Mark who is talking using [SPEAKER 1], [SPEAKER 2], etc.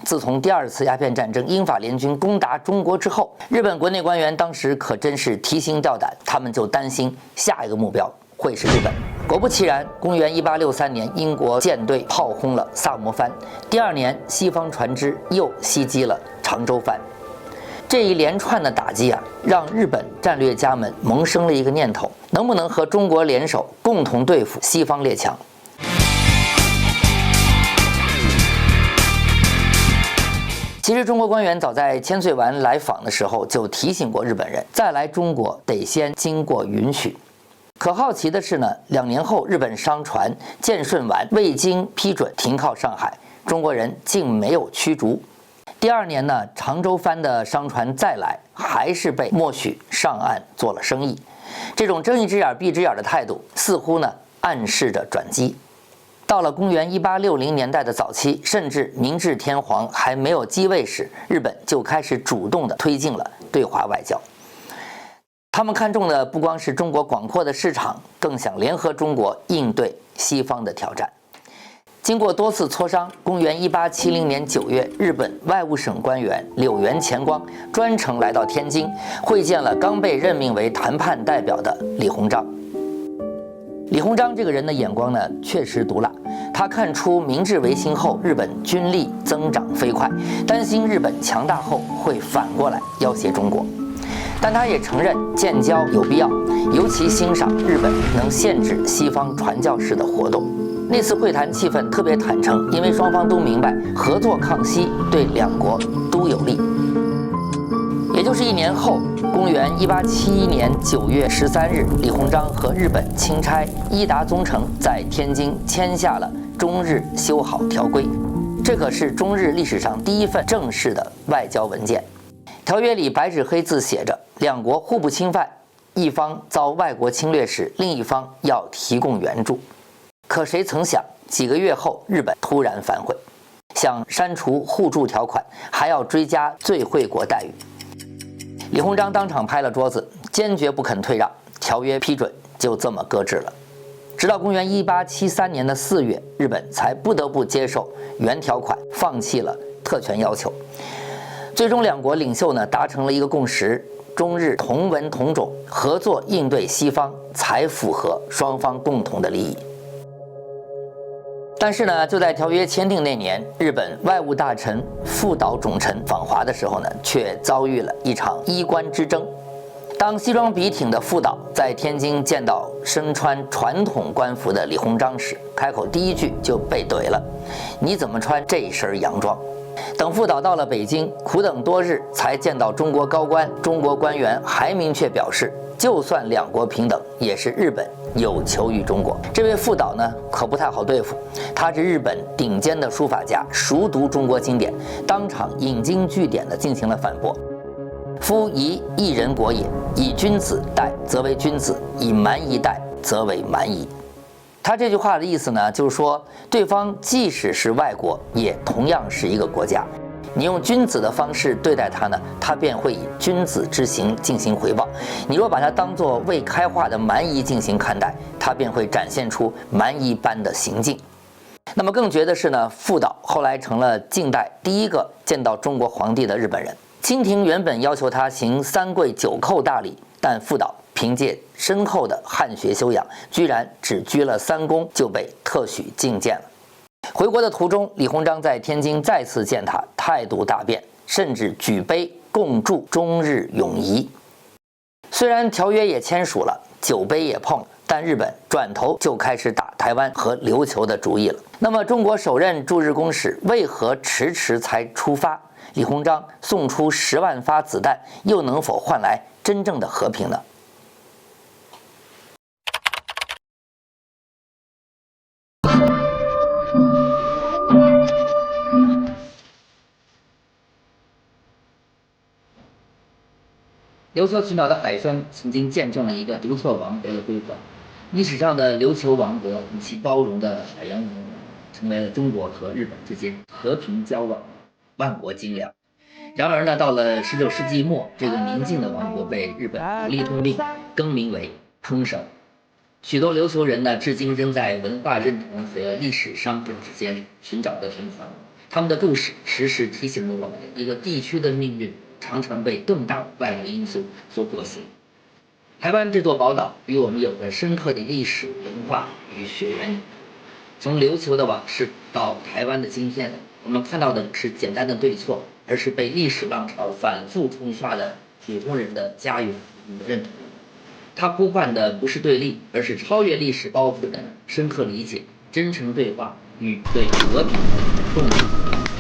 [SPEAKER 1] 自从第2次鸦片战争英法联军攻打中国之后，日本国内官员当时可真是提心吊胆，他们就担心下一个目标会是日本。果不其然，公元1863年，英国舰队炮轰了萨摩藩，第2年，西方船只又袭击了长州藩。这一连串的打击让日本战略家们萌生了一个念头：能不能和中国联手，共同对付西方列强？其实，中国官员早在千岁丸来访的时候就提醒过日本人，再来中国得先经过允许。可好奇的是呢，2年后，日本商船建顺丸未经批准停靠上海，中国人竟没有驱逐。第2年呢，常州藩的商船再来，还是被默许上岸做了生意。这种睁一只眼闭一只眼的态度，似乎呢暗示着转机。到了公元1860年代的早期，甚至明治天皇还没有继位时，日本就开始主动地推进了对华外交。他们看重的不光是中国广阔的市场，更想联合中国应对西方的挑战。经过多次磋商，公元1870年9月，日本外务省官员柳原前光专程来到天津，会见了刚被任命为谈判代表的李鸿章。李鸿章这个人的眼光呢，确实毒辣。他看出明治维新后日本军力增长飞快，担心日本强大后会反过来要挟中国。但他也承认建交有必要，尤其欣赏日本能限制西方传教士的活动。那次会谈气氛特别坦诚，因为双方都明白合作抗西对2国都有利。也就是1年后，公元1871年9月13日，李鸿章和日本钦差伊达宗成在天津签下了中日修好条规。这可是中日历史上第1份正式的外交文件。条约里白纸黑字写着，2国互不侵犯，一方遭外国侵略时，另一方要提供援助。可谁曾想，几个月后，日本突然反悔，想删除互助条款，还要追加最惠国待遇。李鸿章当场拍了桌子，坚决不肯退让，条约批准就这么搁置了。直到公元1873年的4月，日本才不得不接受原条款，放弃了特权要求。最终2国领袖呢达成了一个共识：中日同文同种，合作应对西方，才符合双方共同的利益。但是呢，就在条约签订那年，日本外务大臣副岛种臣访华的时候呢，却遭遇了一场衣冠之争。当西装笔挺的副岛在天津见到身穿传统官服的李鸿章时，开口第1句就被怼了：“你怎么穿这身洋装？”等副岛到了北京，苦等多日才见到中国高官，中国官员还明确表示，就算2国平等，也是日本有求于中国。这位副岛呢，可不太好对付，他是日本顶尖的书法家，熟读中国经典，当场引经据典地进行了反驳。夫以一人国也，以君子待则为君子，以蛮夷待则为蛮夷。他这句话的意思呢，就是说对方即使是外国，也同样是一个国家。你用君子的方式对待他呢，他便会以君子之行进行回报；你若把他当作未开化的蛮夷进行看待，他便会展现出蛮夷般的行径。那么更绝的是呢，副岛后来成了近代第1个见到中国皇帝的日本人。清廷原本要求他行3跪9叩大礼，但副岛凭借深厚的汉学修养，居然只鞠了3躬就被特许觐见了。回国的途中，李鸿章在天津再次见他，态度大变，甚至举杯共祝中日永谊。虽然条约也签署了，酒杯也碰了，但日本转头就开始打台湾和琉球的主意了。那么中国首任驻日公使为何迟迟才出发？李鸿章送出10万发子弹，又能否换来真正的和平呢？琉球群岛的海川曾经见证了一个琉球王国的辉煌，历史上的琉球王国以其包容的海洋文明，成为了中国和日本之间和平交往的万国精良。然而呢，到了16世纪末，这个宁静的王国被日本武力吞并，更名为烹省。许多琉球人呢，至今仍在文化认同和历史伤痕之间寻找着平衡。他们的故事时时提醒了我们，一个地区的命运常常被更大外来因素所裹挟。台湾这座宝岛与我们有着深刻的历史文化与血缘。从琉球的往事到台湾的今天，我们看到的是简单的对错，而是被历史浪潮反复冲刷的普通人的家园与认同。它呼唤的不是对立，而是超越历史包袱的深刻理解、真诚对话与对和平的共鸣。